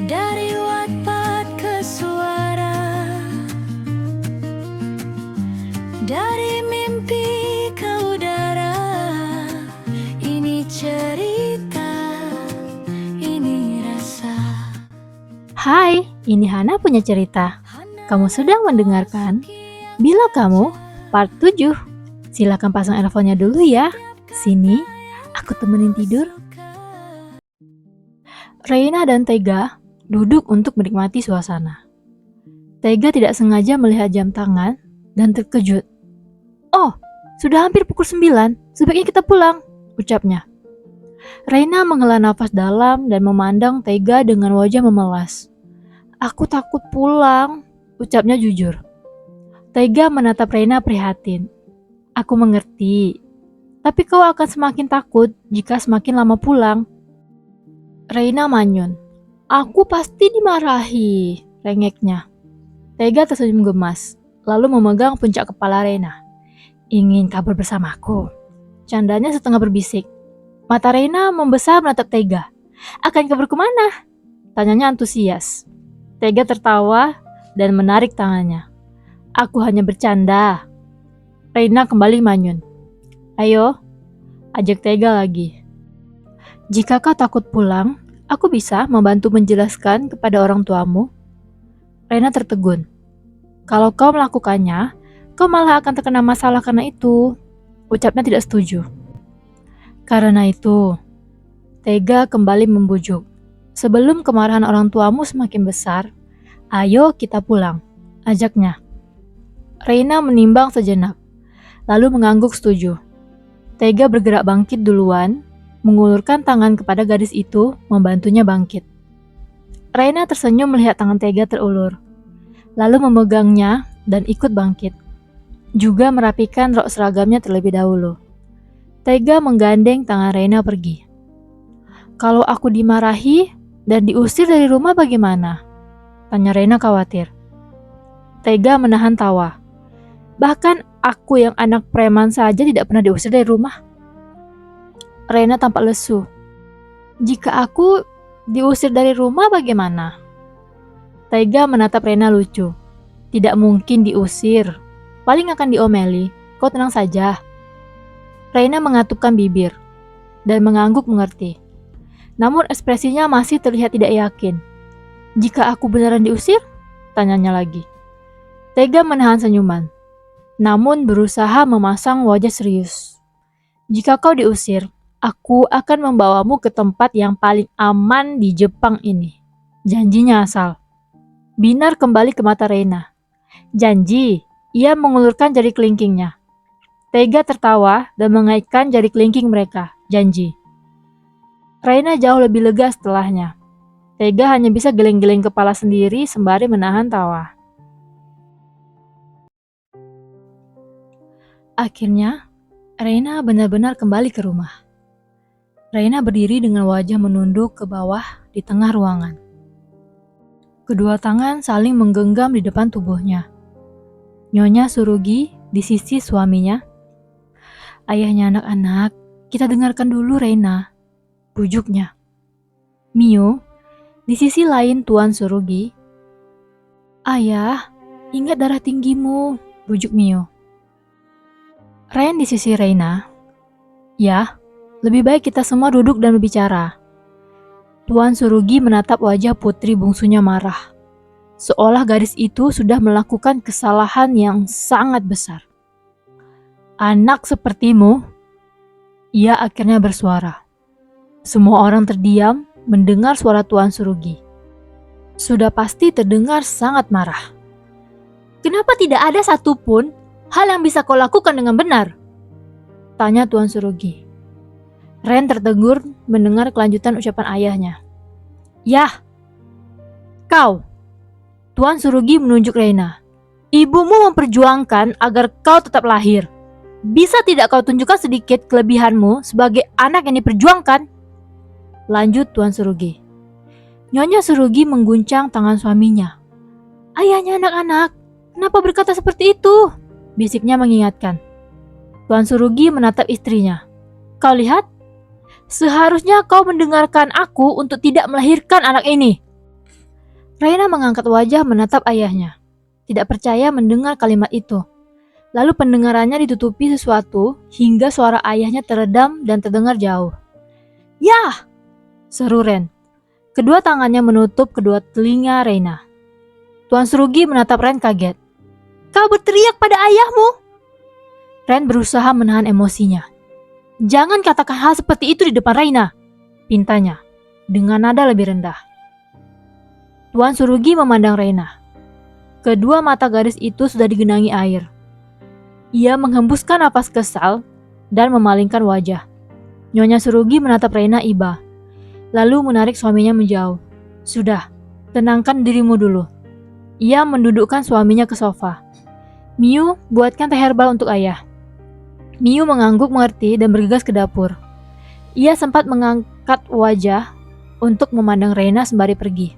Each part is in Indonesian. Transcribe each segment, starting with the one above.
Dari Wattpad ke suara, dari mimpi ke udara. Ini cerita, ini rasa. Hai, ini Hana punya cerita. Kamu sedang mendengarkan Bila Kamu Part 7. Silakan pasang earphone-nya dulu ya. Sini, aku temenin tidur. Reina dan Tega duduk untuk menikmati suasana. Tega tidak sengaja melihat jam tangan dan terkejut. Oh, sudah hampir pukul 9, sebaiknya kita pulang, ucapnya. Reina menghela nafas dalam dan memandang Tega dengan wajah memelas. Aku takut pulang, ucapnya jujur. Tega menatap Reina prihatin. Aku mengerti, tapi kau akan semakin takut jika semakin lama pulang. Reina manyun. Aku pasti dimarahi, rengeknya. Tega tersenyum gemas, lalu memegang puncak kepala Reina. Ingin kabur bersamaku? Candanya setengah berbisik. Mata Reina membesar menatap Tega. Akan kabur kemana? Tanyanya antusias. Tega tertawa dan menarik tangannya. Aku hanya bercanda. Reina kembali manyun. Ayo, ajak Tega lagi. Jika kau takut pulang, aku bisa membantu menjelaskan kepada orang tuamu. Reina tertegun. Kalau kau melakukannya, kau malah akan terkena masalah karena itu. Ucapnya tidak setuju. Karena itu, Tega kembali membujuk. Sebelum kemarahan orang tuamu semakin besar, ayo kita pulang, ajaknya. Reina menimbang sejenak, lalu mengangguk setuju. Tega bergerak bangkit duluan, mengulurkan tangan kepada gadis itu, membantunya bangkit. Reina tersenyum melihat tangan Tega terulur, lalu memegangnya dan ikut bangkit. Juga merapikan rok seragamnya terlebih dahulu. Tega menggandeng tangan Reina pergi. Kalau aku dimarahi dan diusir dari rumah bagaimana? Tanya Reina khawatir. Tega menahan tawa. Bahkan aku yang anak preman saja tidak pernah diusir dari rumah. Reina tampak lesu. Jika aku diusir dari rumah bagaimana? Tega menatap Reina lucu. Tidak mungkin diusir. Paling akan diomeli. Kau tenang saja. Reina mengatupkan bibir dan mengangguk mengerti. Namun ekspresinya masih terlihat tidak yakin. Jika aku beneran diusir? Tanyanya lagi. Tega menahan senyuman, namun berusaha memasang wajah serius. Jika kau diusir, aku akan membawamu ke tempat yang paling aman di Jepang ini. Janjinya asal. Binar kembali ke mata Reina. Janji. Ia mengulurkan jari kelingkingnya. Tega tertawa dan mengaitkan jari kelingking mereka. Janji. Reina jauh lebih lega setelahnya. Tega hanya bisa geleng-geleng kepala sendiri sembari menahan tawa. Akhirnya, Reina benar-benar kembali ke rumah. Reina berdiri dengan wajah menunduk ke bawah di tengah ruangan. Kedua tangan saling menggenggam di depan tubuhnya. Nyonya Surugi di sisi suaminya. Ayahnya anak-anak, kita dengarkan dulu Reina, bujuknya. Mio, di sisi lain Tuan Surugi. Ayah, ingat darah tinggimu, bujuk Mio. Ren di sisi Reina. Ya, lebih baik kita semua duduk dan berbicara. Tuan Surugi menatap wajah putri bungsunya marah. Seolah gadis itu sudah melakukan kesalahan yang sangat besar. Anak sepertimu, ia akhirnya bersuara. Semua orang terdiam mendengar suara Tuan Surugi. Sudah pasti terdengar sangat marah. Kenapa tidak ada satupun hal yang bisa kau lakukan dengan benar? Tanya Tuan Surugi. Ren tertegur mendengar kelanjutan ucapan ayahnya. Yah, kau. Tuan Surugi menunjuk Reina. Ibumu memperjuangkan agar kau tetap lahir. Bisa tidak kau tunjukkan sedikit kelebihanmu sebagai anak yang diperjuangkan? Lanjut Tuan Surugi. Nyonya Surugi mengguncang tangan suaminya. Ayahnya anak-anak, kenapa berkata seperti itu? Bisiknya mengingatkan. Tuan Surugi menatap istrinya. Kau lihat? Seharusnya kau mendengarkan aku untuk tidak melahirkan anak ini. Reina mengangkat wajah menatap ayahnya. Tidak percaya mendengar kalimat itu. Lalu pendengarannya ditutupi sesuatu hingga suara ayahnya teredam dan terdengar jauh. "Yah!" seru Ren. Kedua tangannya menutup kedua telinga Reina. Tuan Surugi menatap Ren kaget. "Kau berteriak pada ayahmu?" Ren berusaha menahan emosinya. "Jangan katakan hal seperti itu di depan Reina," pintanya, dengan nada lebih rendah. Tuan Surugi memandang Reina. Kedua mata gadis itu sudah digenangi air. Ia menghembuskan napas kesal dan memalingkan wajah. Nyonya Surugi menatap Reina iba, lalu menarik suaminya menjauh. "Sudah, tenangkan dirimu dulu." Ia mendudukkan suaminya ke sofa. "Miu, buatkan teh herbal untuk ayah." Miu mengangguk mengerti dan bergegas ke dapur. Ia sempat mengangkat wajah untuk memandang Reina sembari pergi.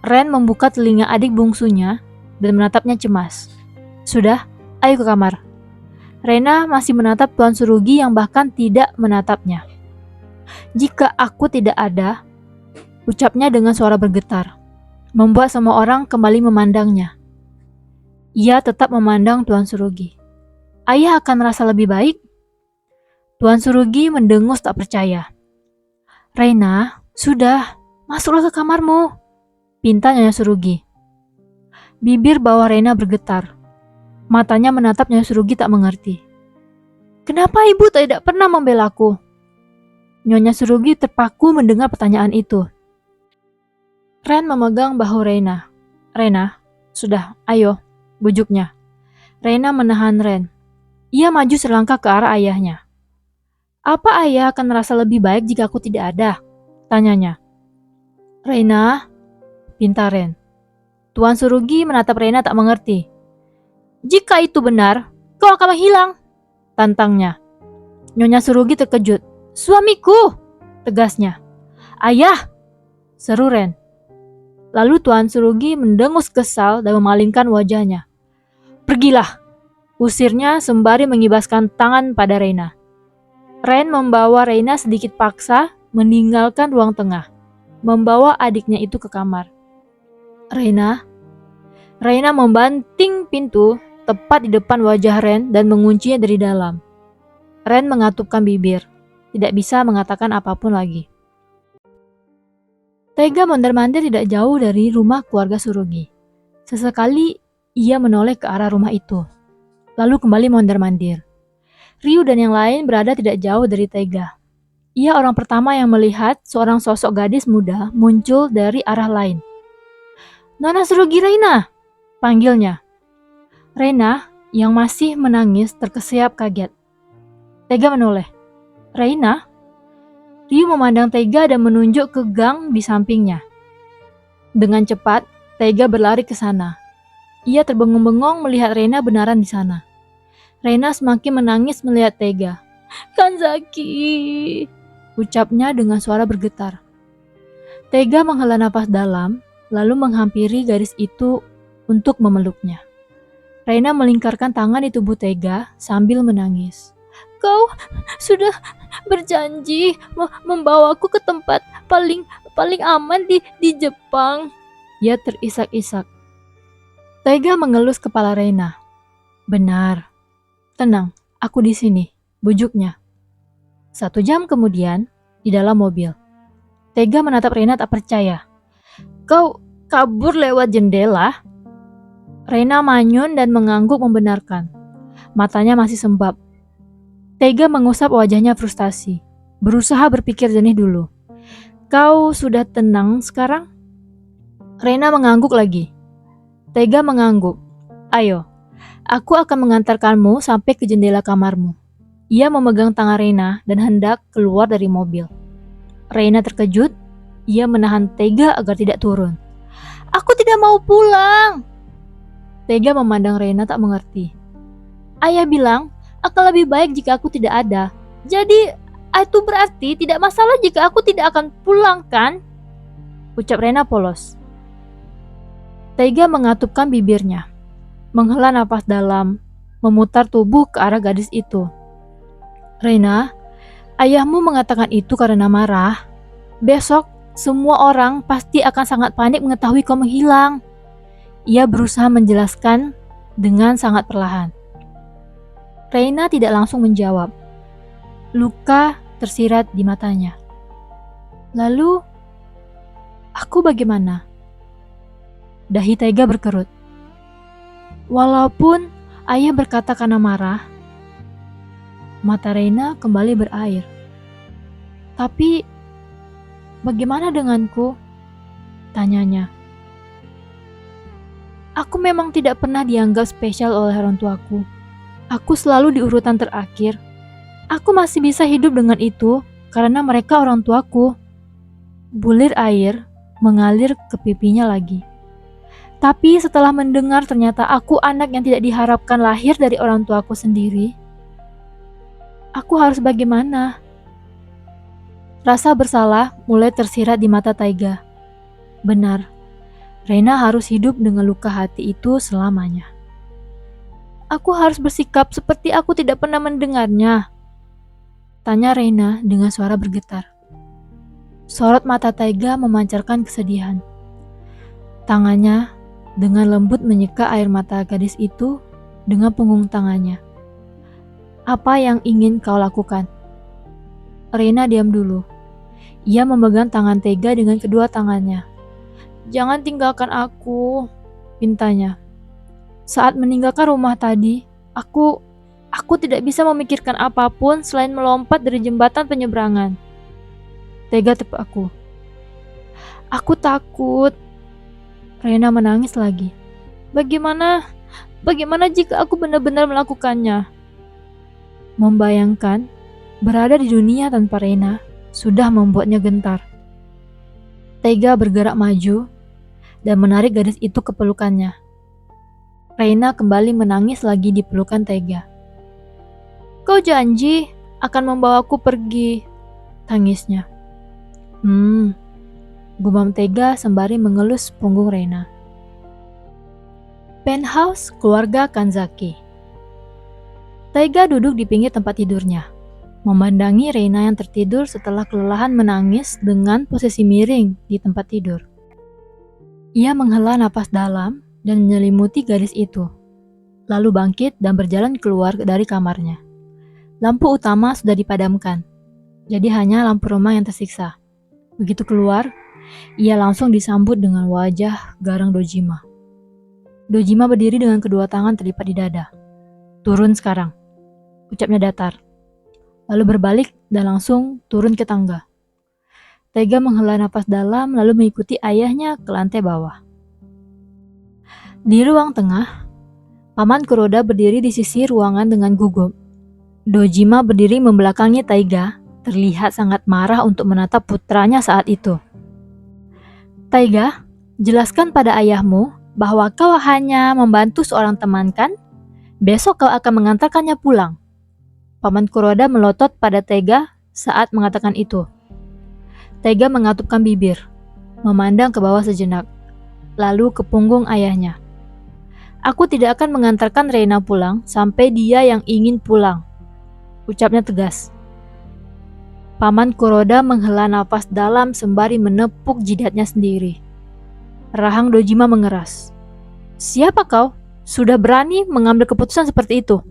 Ren membuka telinga adik bungsunya dan menatapnya cemas. "Sudah, ayo ke kamar." Reina masih menatap Tuan Surugi yang bahkan tidak menatapnya. "Jika aku tidak ada," ucapnya dengan suara bergetar, membuat semua orang kembali memandangnya. Ia tetap memandang Tuan Surugi. "Ayah akan merasa lebih baik?" Tuan Surugi mendengus tak percaya. "Reina, sudah, masuklah ke kamarmu," pinta Nyonya Surugi. Bibir bawah Reina bergetar. Matanya menatap Nyonya Surugi tak mengerti. "Kenapa ibu tidak pernah membelaku?" Nyonya Surugi terpaku mendengar pertanyaan itu. Ren memegang bahu Reina. "Reina, sudah, ayo," bujuknya. Reina menahan Ren. Ia maju selangkah ke arah ayahnya. "Apa ayah akan merasa lebih baik jika aku tidak ada?" tanyanya. "Reina," pinta Ren. Tuan Surugi menatap Reina tak mengerti. "Jika itu benar, kau akan menghilang," tantangnya. Nyonya Surugi terkejut. "Suamiku!" tegasnya. "Ayah!" seru Ren. Lalu Tuan Surugi mendengus kesal dan memalingkan wajahnya. "Pergilah!" usirnya sembari mengibaskan tangan pada Reina. Ren membawa Reina sedikit paksa meninggalkan ruang tengah, membawa adiknya itu ke kamar. "Reina." Reina membanting pintu tepat di depan wajah Ren dan menguncinya dari dalam. Ren mengatupkan bibir, tidak bisa mengatakan apapun lagi. Tega mondar-mandir tidak jauh dari rumah keluarga Surugi. Sesekali ia menoleh ke arah rumah itu, lalu kembali mondar-mandir. Ryu dan yang lain berada tidak jauh dari Tega. Ia orang pertama yang melihat seorang sosok gadis muda muncul dari arah lain. "Nona Surugi Reina!" panggilnya. Reina yang masih menangis terkesiap kaget. Tega menoleh. "Reina?" Ryu memandang Tega dan menunjuk ke gang di sampingnya. Dengan cepat, Tega berlari ke sana. Ia terbengong-bengong melihat Reina benaran di sana. Reina semakin menangis melihat Tega. "Kanzaki!" ucapnya dengan suara bergetar. Tega menghela napas dalam, lalu menghampiri gadis itu untuk memeluknya. Reina melingkarkan tangan di tubuh Tega sambil menangis. "Kau sudah berjanji membawaku ke tempat paling aman di Jepang." Ia terisak-isak. Tega mengelus kepala Reina. "Benar. Tenang, aku di sini," bujuknya. 1 jam kemudian, di dalam mobil. Tega menatap Reina tak percaya. "Kau kabur lewat jendela?" Reina manyun dan mengangguk membenarkan. Matanya masih sembab. Tega mengusap wajahnya frustasi. Berusaha berpikir jernih dulu. "Kau sudah tenang sekarang?" Reina mengangguk lagi. Tega mengangguk. "Ayo, aku akan mengantarkanmu sampai ke jendela kamarmu." Ia memegang tangan Reina dan hendak keluar dari mobil. Reina terkejut. Ia menahan Tega agar tidak turun. "Aku tidak mau pulang." Tega memandang Reina tak mengerti. "Ayah bilang akan lebih baik jika aku tidak ada. Jadi, itu berarti tidak masalah jika aku tidak akan pulang, kan?" ucap Reina polos. Tega mengatupkan bibirnya, menghela napas dalam, memutar tubuh ke arah gadis itu. "Reina, ayahmu mengatakan itu karena marah. Besok Semua orang pasti akan sangat panik mengetahui kau menghilang. Ia berusaha menjelaskan dengan sangat perlahan. Reina tidak langsung menjawab. Luka tersirat di matanya. Lalu, aku bagaimana? Dahi Tega berkerut. Walaupun ayah berkata karena marah, mata Reina kembali berair. Tapi, bagaimana denganku? Tanyanya. Aku memang tidak pernah dianggap spesial oleh orang tuaku. Aku selalu di urutan terakhir. Aku masih bisa hidup dengan itu karena mereka orang tuaku. Bulir air mengalir ke pipinya lagi. Tapi setelah mendengar ternyata aku anak yang tidak diharapkan lahir dari orang tuaku sendiri, aku harus bagaimana? Rasa bersalah mulai tersirat di mata Taiga. Benar, Reina harus hidup dengan luka hati itu selamanya. Aku harus bersikap seperti aku tidak pernah mendengarnya. Tanya Reina dengan suara bergetar. Sorot mata Taiga memancarkan kesedihan. Tangannya dengan lembut menyeka air mata gadis itu dengan punggung tangannya. Apa yang ingin kau lakukan? Reina diam dulu. Ia memegang tangan Taiga dengan kedua tangannya. Jangan tinggalkan aku, pintanya. Saat meninggalkan rumah tadi, aku tidak bisa memikirkan apapun selain melompat dari jembatan penyeberangan. Taiga tepuk aku. Aku takut. Reina menangis lagi. Bagaimana jika aku benar-benar melakukannya? Membayangkan berada di dunia tanpa Reina sudah membuatnya gentar. Taiga bergerak maju dan menarik gadis itu ke pelukannya. Reina kembali menangis lagi di pelukan Taiga. Kau janji akan membawaku pergi, tangisnya. Gumam Taiga sembari mengelus punggung Reina. Penthouse keluarga Kanzaki. Taiga duduk di pinggir tempat tidurnya, memandangi Reina yang tertidur setelah kelelahan menangis dengan posisi miring di tempat tidur. Ia menghela napas dalam dan menyelimuti gadis itu, lalu bangkit dan berjalan keluar dari kamarnya. Lampu utama sudah dipadamkan, jadi hanya lampu rumah yang tersiksa. Begitu keluar, ia langsung disambut dengan wajah garang Dojima. Dojima berdiri dengan kedua tangan terlipat di dada. Turun sekarang, ucapnya datar. Lalu berbalik dan langsung turun ke tangga. Taiga menghela napas dalam lalu mengikuti ayahnya ke lantai bawah. Di ruang tengah, Paman Kuroda berdiri di sisi ruangan dengan gugup. Dojima berdiri membelakangi Taiga, terlihat sangat marah untuk menatap putranya saat itu. Taiga, jelaskan pada ayahmu bahwa kau hanya membantu seorang teman kan? Besok kau akan mengantarkannya pulang. Paman Kuroda melotot pada Taiga saat mengatakan itu. Taiga mengatupkan bibir, memandang ke bawah sejenak, lalu ke punggung ayahnya. Aku tidak akan mengantarkan Reina pulang sampai dia yang ingin pulang, ucapnya tegas. Paman Kuroda menghela nafas dalam sembari menepuk jidatnya sendiri. Rahang Dojima mengeras. Siapa kau? Sudah berani mengambil keputusan seperti itu?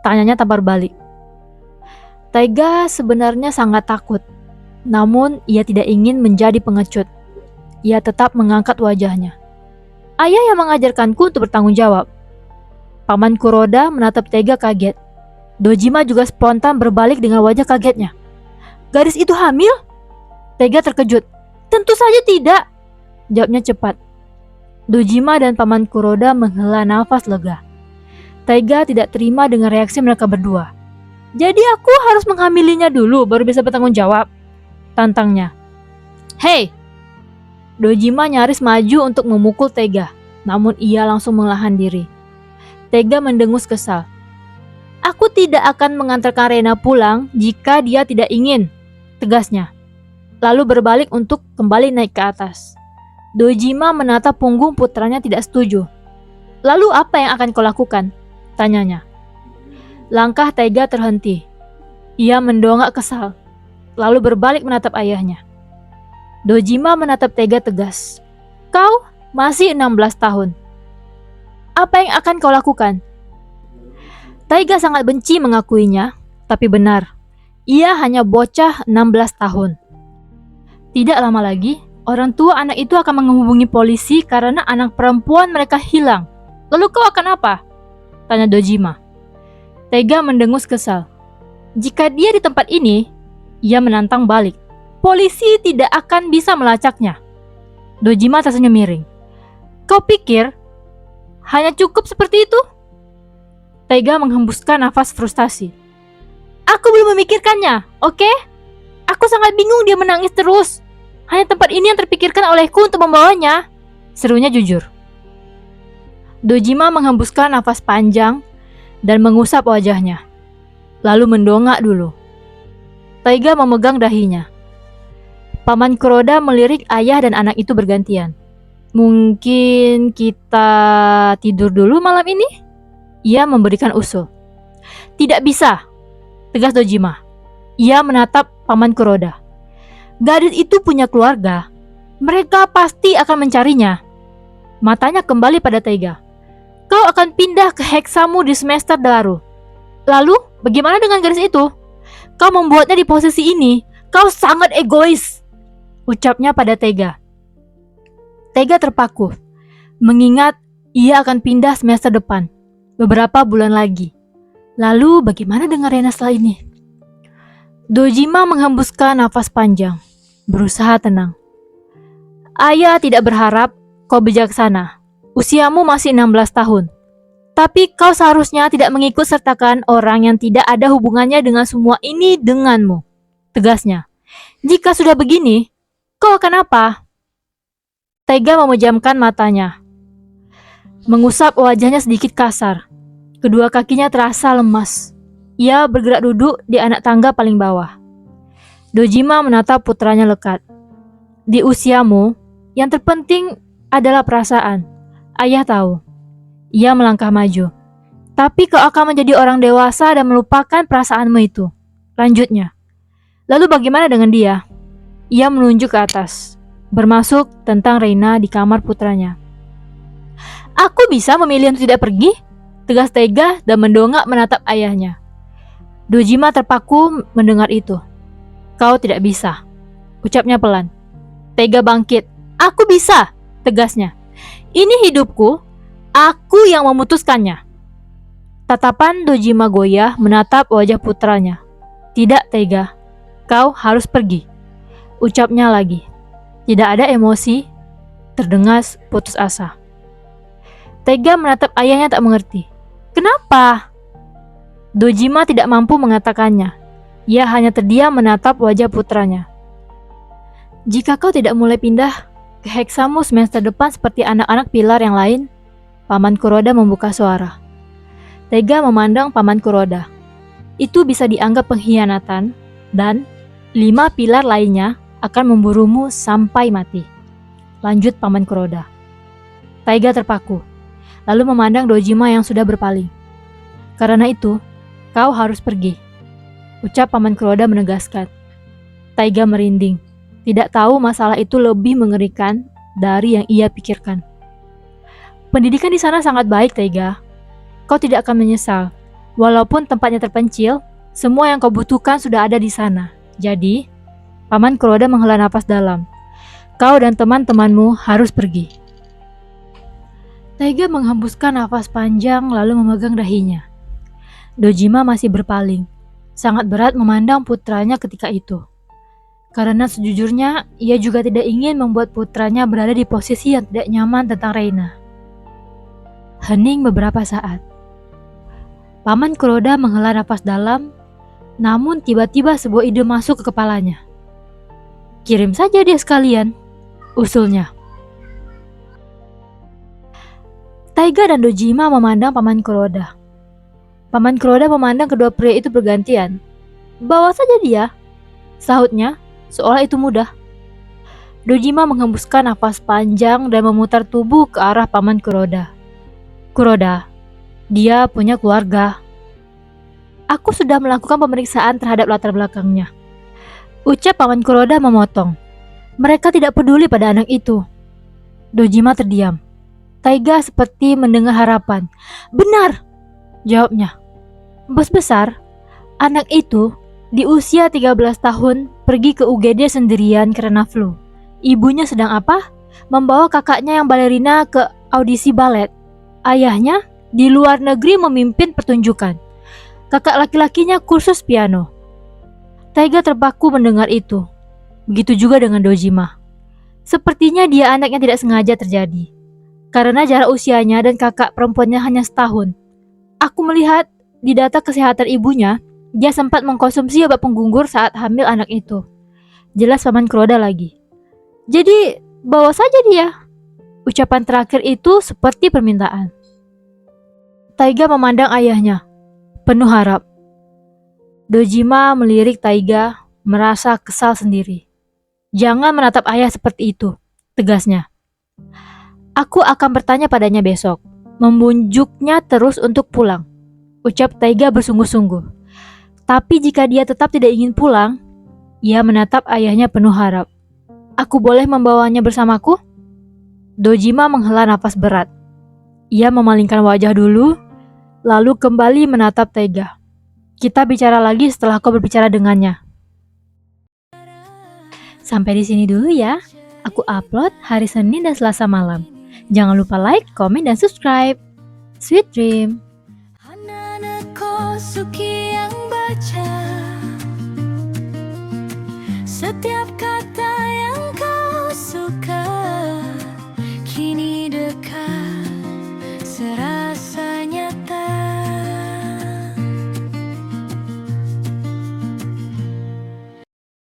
Tanyanya tampar balik. Taiga sebenarnya sangat takut, namun ia tidak ingin menjadi pengecut. Ia tetap mengangkat wajahnya. Ayah yang mengajarkanku untuk bertanggung jawab. Paman Kuroda menatap Taiga kaget. Dojima juga spontan berbalik dengan wajah kagetnya. Gadis itu hamil? Taiga terkejut. Tentu saja tidak, jawabnya cepat. Dojima dan Paman Kuroda menghela nafas lega. Taiga tidak terima dengan reaksi mereka berdua. Jadi aku harus menghamilinya dulu baru bisa bertanggung jawab, tantangnya. Hei! Dojima nyaris maju untuk memukul Taiga, namun ia langsung mengahan diri. Taiga mendengus kesal. Aku tidak akan mengantarkan Reina pulang jika dia tidak ingin, tegasnya. Lalu berbalik untuk kembali naik ke atas. Dojima menatap punggung putranya tidak setuju. Lalu apa yang akan kau lakukan? Tanyanya. Langkah Taiga terhenti. Ia mendongak kesal, lalu berbalik menatap ayahnya. Dojima menatap Taiga tegas. Kau masih 16 tahun. Apa yang akan kau lakukan? Taiga sangat benci mengakuinya, tapi benar. Ia hanya bocah 16 tahun. Tidak lama lagi, orang tua anak itu akan menghubungi polisi karena anak perempuan mereka hilang. Lalu kau akan apa? Tanya Dojima. Taiga mendengus kesal. Jika dia di tempat ini, ia menantang balik. Polisi tidak akan bisa melacaknya. Dojima tersenyum miring. Kau pikir hanya cukup seperti itu? Taiga menghembuskan nafas frustasi. Aku belum memikirkannya, oke? Aku sangat bingung dia menangis terus. Hanya tempat ini yang terpikirkan olehku untuk membawanya. Serunya jujur. Dojima menghembuskan nafas panjang dan mengusap wajahnya. Lalu mendongak dulu. Taiga memegang dahinya. Paman Kuroda melirik ayah dan anak itu bergantian. Mungkin kita tidur dulu malam ini? Ia memberikan usul. Tidak bisa, tegas Dojima. Ia menatap Paman Kuroda. Gadis itu punya keluarga. Mereka pasti akan mencarinya. Matanya kembali pada Taiga. Kau akan pindah ke heksamu di semester baru. Lalu, bagaimana dengan gadis itu? Kau membuatnya di posisi ini. Kau sangat egois, ucapnya pada Taiga. Taiga terpaku, mengingat ia akan pindah semester depan, beberapa bulan lagi. Lalu bagaimana dengan Rena setelah ini? Dojima menghembuskan nafas panjang, berusaha tenang. Ayah tidak berharap kau bijaksana. Usiamu masih 16 tahun. Tapi kau seharusnya tidak mengikut sertakan orang yang tidak ada hubungannya dengan semua ini denganmu, tegasnya. Jika sudah begini, kau akan apa? Taiga memejamkan matanya, mengusap wajahnya sedikit kasar. Kedua kakinya terasa lemas. Ia bergerak duduk di anak tangga paling bawah. Dojima menatap putranya lekat. Di usiamu, yang terpenting adalah perasaan. Ayah tahu. Ia melangkah maju. Tapi kau akan menjadi orang dewasa dan melupakan perasaanmu itu. Lanjutnya. Lalu bagaimana dengan dia? Ia menunjuk ke atas, bermasuk tentang Reina di kamar putranya. Aku bisa memilih untuk tidak pergi? Tegas Taiga dan mendongak menatap ayahnya. Dojima terpaku mendengar itu. Kau tidak bisa, ucapnya pelan. Taiga bangkit. Aku bisa, tegasnya. Ini hidupku, aku yang memutuskannya. Tatapan Dojima goyah menatap wajah putranya. Tidak, Taiga, kau harus pergi, ucapnya lagi. Tidak ada emosi, terdengas putus asa. Taiga menatap ayahnya tak mengerti. Kenapa? Dojima tidak mampu mengatakannya. Ia hanya terdiam menatap wajah putranya. Jika kau tidak mulai pindah ke heksamu semester depan seperti anak-anak pilar yang lain, Paman Kuroda membuka suara. Taiga memandang Paman Kuroda. Itu bisa dianggap pengkhianatan dan 5 pilar lainnya akan memburumu sampai mati. Lanjut Paman Kuroda. Taiga terpaku, lalu memandang Dojima yang sudah berpaling. Karena itu, kau harus pergi, ucap Paman Kuroda menegaskan. Taiga merinding. Tidak tahu masalah itu lebih mengerikan dari yang ia pikirkan. Pendidikan di sana sangat baik, Taiga. Kau tidak akan menyesal. Walaupun tempatnya terpencil, semua yang kau butuhkan sudah ada di sana. Jadi, Paman Kuroda menghela napas dalam. Kau dan teman-temanmu harus pergi. Taiga menghembuskan nafas panjang lalu memegang dahinya. Dojima masih berpaling. Sangat berat memandang putranya ketika itu. Karena sejujurnya, ia juga tidak ingin membuat putranya berada di posisi yang tidak nyaman tentang Reina. Hening beberapa saat. Paman Kuroda menghela nafas dalam, namun tiba-tiba sebuah ide masuk ke kepalanya. Kirim saja dia sekalian, usulnya. Taiga dan Dojima memandang Paman Kuroda. Paman Kuroda memandang kedua pria itu bergantian. Bawa saja dia, sahutnya. Seolah itu mudah. Dojima menghembuskan nafas panjang dan memutar tubuh ke arah Paman Kuroda. Kuroda, dia punya keluarga. Aku sudah melakukan pemeriksaan terhadap latar belakangnya, ucap Paman Kuroda memotong. Mereka tidak peduli pada anak itu. Dojima terdiam. Taiga seperti mendengar harapan. Benar, jawabnya. Bos besar, anak itu di usia 13 tahun pergi ke UGD sendirian karena flu. Ibunya sedang apa? Membawa kakaknya yang balerina ke audisi balet. Ayahnya di luar negeri memimpin pertunjukan. Kakak laki-lakinya kursus piano. Taiga terpaku mendengar itu. Begitu juga dengan Dojima. Sepertinya dia anak yang tidak sengaja terjadi. Karena jarak usianya dan kakak perempuannya hanya setahun. Aku melihat di data kesehatan ibunya, dia sempat mengkonsumsi obat penggugur saat hamil anak itu. Jelas paman Kuroda lagi. Jadi, bawa saja dia. Ucapan terakhir itu seperti permintaan. Taiga memandang ayahnya, penuh harap. Dojima melirik Taiga, merasa kesal sendiri. Jangan menatap ayah seperti itu, tegasnya. Aku akan bertanya padanya besok, membunjuknya terus untuk pulang. Ucap Taiga bersungguh-sungguh. Tapi jika dia tetap tidak ingin pulang, ia menatap ayahnya penuh harap. Aku boleh membawanya bersamaku? Dojima menghela nafas berat. Ia memalingkan wajah dulu, lalu kembali menatap Taiga. Kita bicara lagi setelah kau berbicara dengannya. Sampai di sini dulu ya. Aku upload hari Senin dan Selasa malam. Jangan lupa like, komen, dan subscribe. Sweet dream. Hanana Kosuki yang baca setiap kata